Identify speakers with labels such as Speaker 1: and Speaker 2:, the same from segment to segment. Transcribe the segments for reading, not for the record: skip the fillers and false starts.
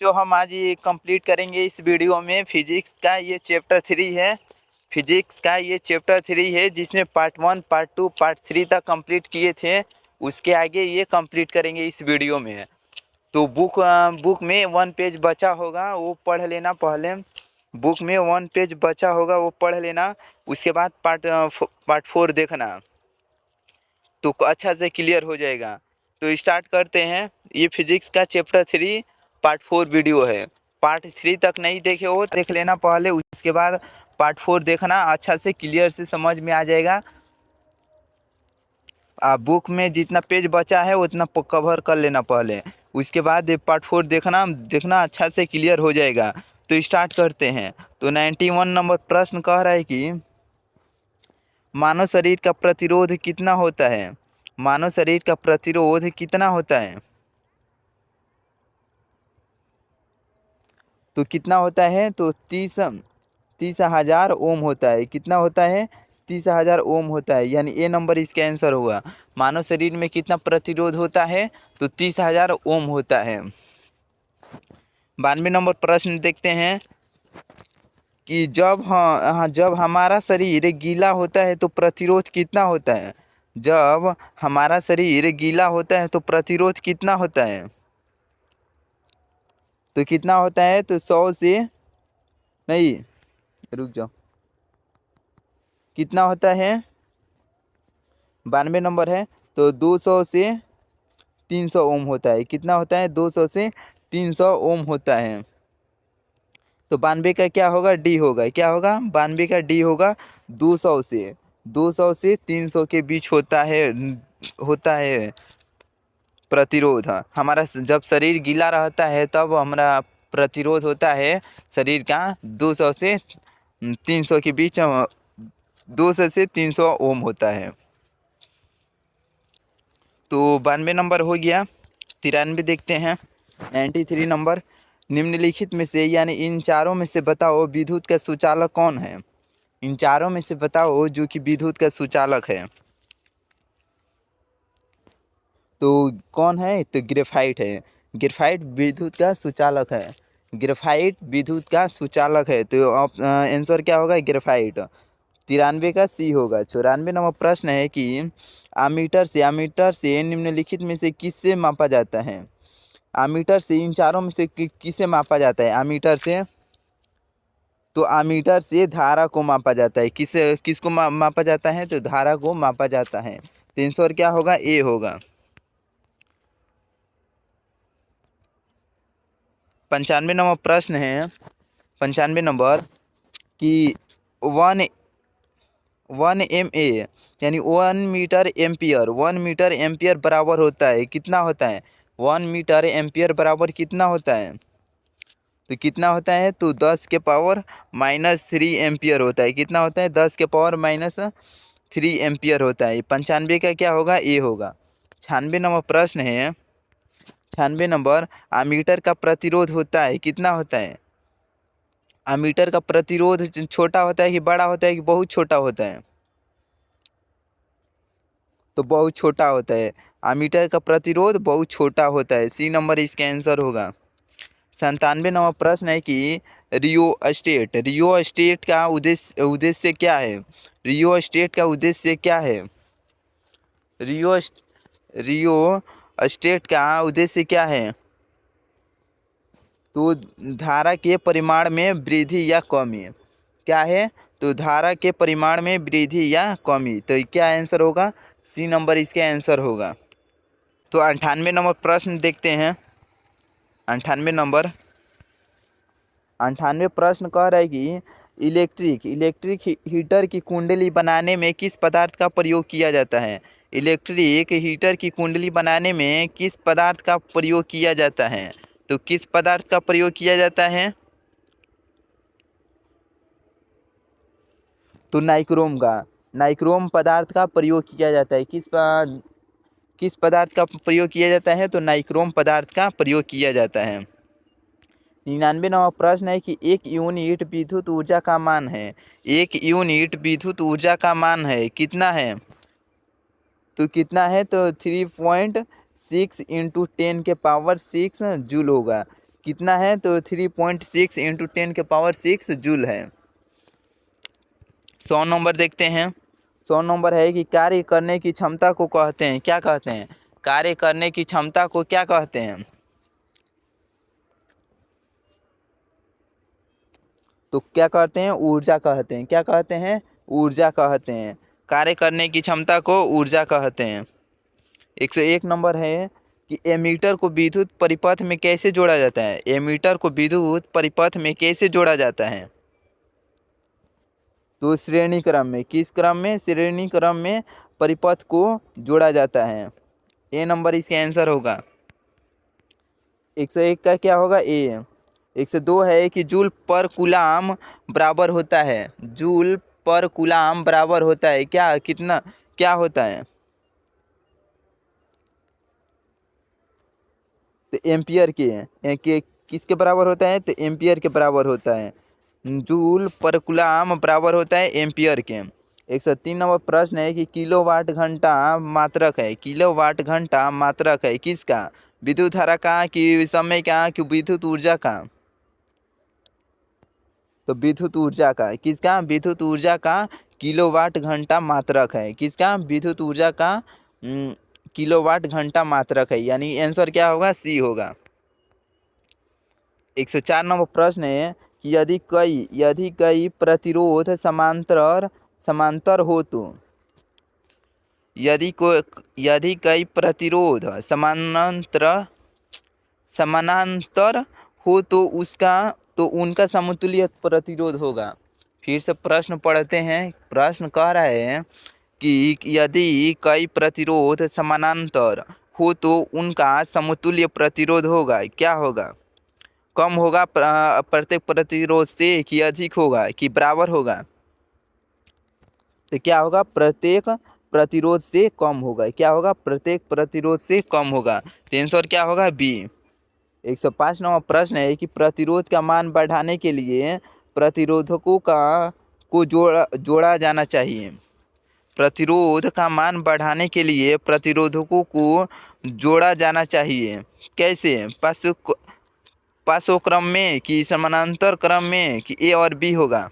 Speaker 1: जो हम आज ये कंप्लीट करेंगे इस वीडियो में फिजिक्स का ये चैप्टर 3 है। फिजिक्स का ये चैप्टर 3 है जिसमें पार्ट 1, पार्ट 2, पार्ट 3 तक कंप्लीट किए थे। उसके आगे ये कंप्लीट करेंगे इस वीडियो में। तो बुक में 1 पेज बचा होगा, वो पढ़ लेना पहले। बुक में 1 पेज बचा होगा, वो पढ़ लेना। उसके बाद पार्ट 4 देखना, तो अच्छा से क्लियर हो जाएगा। तो स्टार्ट करते हैं। ये फिजिक्स का चैप्टर 3 पार्ट 4 वीडियो है। पार्ट 3 तक नहीं देखे हो देख लेना पहले, उसके बाद पार्ट 4 देखना, अच्छा से क्लियर से समझ में आ जाएगा। बुक में जितना पेज बचा है उतना कवर कर लेना पहले, उसके बाद पार्ट 4 देखना अच्छा से क्लियर हो जाएगा। तो स्टार्ट करते हैं। तो 91 नंबर प्रश्न कह रहा है कि मानव शरीर का प्रतिरोध कितना होता है। मानव शरीर का प्रतिरोध कितना होता है? तो कितना होता है? तो 30,000 ओम होता है। कितना होता है? 30,000 ओम होता है, यानी ए नंबर इसका आंसर होगा। मानव शरीर में कितना प्रतिरोध होता है? तो 30,000 ओम होता है। 92 नंबर प्रश्न देखते हैं कि जब हमारा शरीर गीला होता है तो प्रतिरोध कितना होता है। जब हमारा शरीर गीला होता है तो प्रतिरोध कितना होता है? तो कितना होता है? तो 100 से नहीं, रुक जाओ, कितना होता है? 92 नंबर है। तो 200 से 300 ओम होता है। कितना होता है? 200 से 300 ओम होता है। तो 92 का क्या होगा? डी होगा। क्या होगा? 92 का डी होगा। 200 से 300 के बीच होता है प्रतिरोध। हाँ, हमारा जब शरीर गीला रहता है तब हमारा प्रतिरोध होता है शरीर का 200 से 300 के बीच, 200 से 300 ओम होता है। तो 92 नंबर हो गया। 93 देखते हैं। 93 नंबर, निम्नलिखित में से यानी इन चारों में से बताओ विद्युत का सुचालक कौन है। इन चारों में से बताओ जो कि विद्युत का सुचालक है। तो कौन है? तो ग्रेफाइट है। ग्रेफाइट विद्युत का सुचालक है। ग्रेफाइट विद्युत का सुचालक है। तो आंसर क्या होगा? ग्रेफाइट। 93 का सी होगा। 94 नंबर प्रश्न है कि आमीटर से निम्नलिखित में से किससे मापा जाता है। आमीटर से इन चारों में से किसे मापा जाता है? आमीटर से, तो आमीटर से धारा को मापा जाता है। किसको मापा जाता है? तो धारा को मापा जाता है। तो आंसर क्या होगा? ए होगा। 95 नंबर प्रश्न है। 95 नंबर कि 1 MA यानी 1 मीटर एम्पियर बराबर होता है। कितना होता है? 1 मीटर एम्पियर बराबर कितना होता है? तो कितना होता है? तो 10⁻³ एम्पियर होता है। कितना होता है? 10⁻³ एम्पियर होता है। 95 का क्या होगा? ए होगा। 96 नंबर प्रश्न है। 96 नंबर, आमीटर का प्रतिरोध होता है, कितना होता है? आमीटर का प्रतिरोध छोटा होता है कि बड़ा होता है कि बहुत छोटा होता है? तो बहुत छोटा होता है। आमीटर का प्रतिरोध बहुत छोटा होता है। सी नंबर इसका आंसर होगा। 97 नंबर प्रश्न है कि रियो स्टेट का उद्देश्य क्या है। रियो स्टेट का उद्देश्य क्या है? रियो रियो स्टेट का उद्देश्य क्या है? तो धारा के परिमाण में वृद्धि या कमी। क्या है? तो धारा के परिमाण में वृद्धि या कमी। तो क्या आंसर होगा? सी नंबर इसका आंसर होगा। तो 98 नंबर प्रश्न देखते हैं। 98 नंबर, 98 प्रश्न कह रहा है कि इलेक्ट्रिक हीटर की कुंडली बनाने में किस पदार्थ का प्रयोग किया जाता है। इलेक्ट्रिक हीटर की कुंडली बनाने में किस पदार्थ का प्रयोग किया जाता है? तो किस पदार्थ का प्रयोग किया जाता है? तो नाइक्रोम पदार्थ का प्रयोग किया जाता है। किस पदार्थ का प्रयोग किया जाता है? तो नाइक्रोम पदार्थ का प्रयोग किया जाता है। 99 नंबर प्रश्न है कि एक यूनिट विद्युत ऊर्जा का मान है। एक यूनिट विद्युत ऊर्जा का मान है, कितना है? तो कितना है? तो 3.6 × 10⁶ जूल होगा। कितना है, तो 3.6 इंटू 10⁶ जूल है। 100 नंबर देखते हैं। 100 नंबर है कि कार्य करने की क्षमता को कहते हैं, क्या कहते हैं, कार्य करने की क्षमता को क्या कहते हैं, तो क्या कहते हैं, ऊर्जा कहते हैं। क्या कहते हैं, ऊर्जा कहते हैं। कार्य करने की क्षमता को ऊर्जा कहते हैं। 101 नंबर है कि एमीटर को विद्युत परिपथ में कैसे जोड़ा जाता है। एमीटर को विद्युत परिपथ में कैसे जोड़ा जाता है, तो श्रेणी क्रम में। किस क्रम में, श्रेणी क्रम में परिपथ को जोड़ा जाता है। ए नंबर इसका आंसर होगा। 101 का क्या होगा, ए। 102 है कि जूल पर कूलाम बराबर होता है। जूल पर कूलाम बराबर होता है क्या, कितना, क्या होता है, तो एम्पियर के किसके बराबर होता है, तो एम्पियर के बराबर होता है। जूल पर कूलाम बराबर होता है एम्पियर के। 103 नंबर प्रश्न है कि किलोवाट घंटा मात्रक है। किलोवाट घंटा मात्रक है किसका, विद्युत धारा का, कि समय का, कि विद्युत ऊर्जा का, तो विद्युत ऊर्जा का। किसका, विद्युत ऊर्जा का किलोवाट घंटा मात्रक है। किसका, विद्युत ऊर्जा का किलोवाट घंटा मात्रक है, यानी आंसर क्या होगा, सी होगा। 104 नंबर प्रश्न है कि यदि कई प्रतिरोध समांतर समांतर हो तो, यदि कई प्रतिरोध समानांतर हो तो उनका समतुल्य प्रतिरोध होगा। फिर से प्रश्न पढ़ते हैं। प्रश्न कह रहा है कि यदि कई प्रतिरोध समानांतर हो तो उनका समतुल्य प्रतिरोध होगा, क्या होगा, कम होगा प्रत्येक प्रतिरोध से, कि अधिक होगा, कि बराबर होगा, तो क्या होगा, प्रत्येक प्रतिरोध से कम होगा। क्या होगा, प्रत्येक प्रतिरोध से कम होगा। तो आंसर क्या होगा, बी। 105 नंबर प्रश्न है कि प्रतिरोध का मान बढ़ाने के लिए प्रतिरोधकों को जोड़ा जाना चाहिए। प्रतिरोध का मान बढ़ाने के लिए प्रतिरोधकों को जोड़ा जाना चाहिए। कैसे, पार्श्व क्रम में, कि समानांतर क्रम में, कि ए और बी होगा,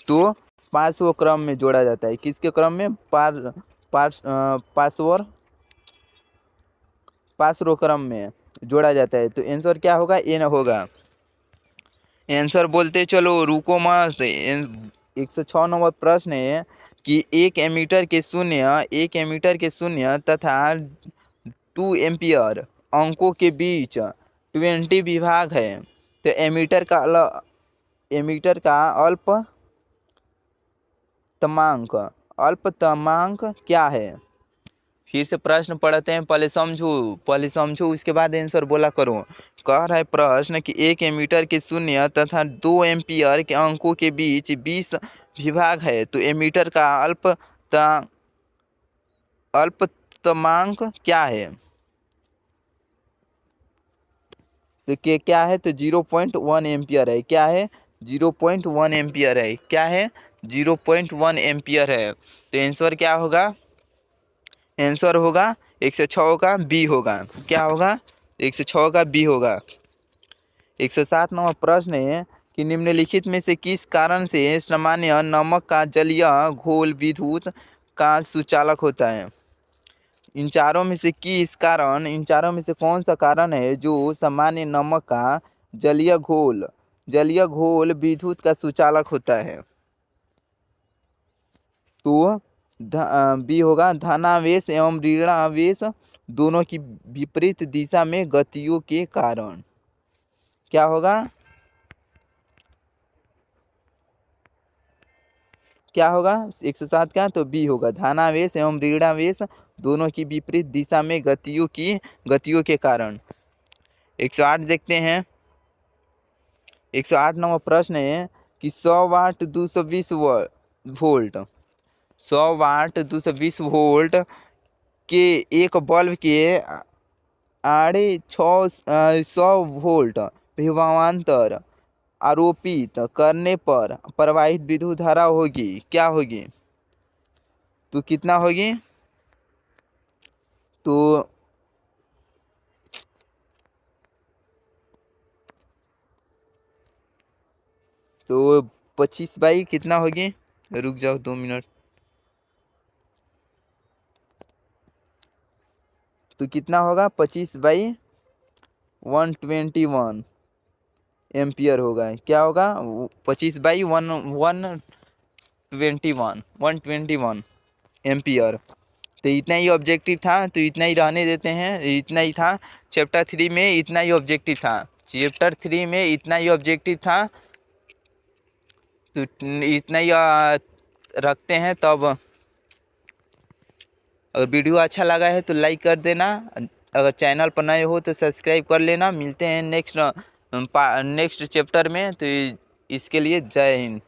Speaker 1: तो पार्श्व क्रम में जोड़ा जाता है। किसके क्रम में, पार्श्व क्रम में जोड़ा जाता है। तो आंसर क्या होगा, ए न होगा। आंसर बोलते चलो, रुको मत। 106 नंबर प्रश्न है कि एक एमीटर के शून्य तथा 2 एम्पियर अंकों के बीच 20 विभाग है। तो एमीटर का अल्पतमांक क्या है। फिर से प्रश्न पढ़ते हैं, पहले समझो उसके बाद आंसर बोला करो। कह रहा है प्रश्न कि एक एमीटर के शून्य तथा 2 एम्पियर के अंकों के बीच 20 विभाग है। तो एमीटर का अल्पतमांक क्या है, तो क्या है, तो 0.1 एम्पियर है। क्या है, 0.1 एम्पियर है। क्या है, 0.1 एम्पियर है। तो आंसर क्या होगा, आंसर होगा 106 का बी होगा। क्या होगा, 106 का बी होगा। 107 नंबर प्रश्न है कि निम्नलिखित में से किस कारण से सामान्य नमक का जलीय घोल विद्युत का सुचालक होता है। इन चारों में से कौन सा कारण है जो सामान्य नमक का जलीय घोल विद्युत का सुचालक होता है। तो बी होगा, धनावेश एवं ऋणावेश दोनों की विपरीत दिशा में गतियों के कारण। क्या होगा, क्या होगा 107 का, तो बी होगा, धनावेश एवं ऋणावेश दोनों की विपरीत दिशा में गतियों के कारण। 108 देखते हैं। 108 नंबर प्रश्न है कि 100 वाट 220 वोल्ट 100 वाट 220 वोल्ट के एक बल्ब के आड़े 100 वोल्ट विभवांतर आरोपित करने पर प्रवाहित विद्युत धारा होगी, क्या होगी, तो कितना होगी, तो तो 25 बाई कितना होगी, रुक जाओ 2 मिनट। तो कितना होगा, 25/121 एम्पियर होगा। क्या होगा, 25/121 एम्पियर। तो इतना ही ऑब्जेक्टिव था, तो इतना ही रहने देते हैं, इतना ही था। चैप्टर 3 में इतना ही ऑब्जेक्टिव था, चैप्टर 3 में इतना ही ऑब्जेक्टिव था। तो इतना ही रखते हैं। तब अगर वीडियो अच्छा लगा है तो लाइक कर देना, अगर चैनल पर नए हो तो सब्सक्राइब कर लेना। मिलते हैं नेक्स्ट चैप्टर में। तो इसके लिए जय हिंद।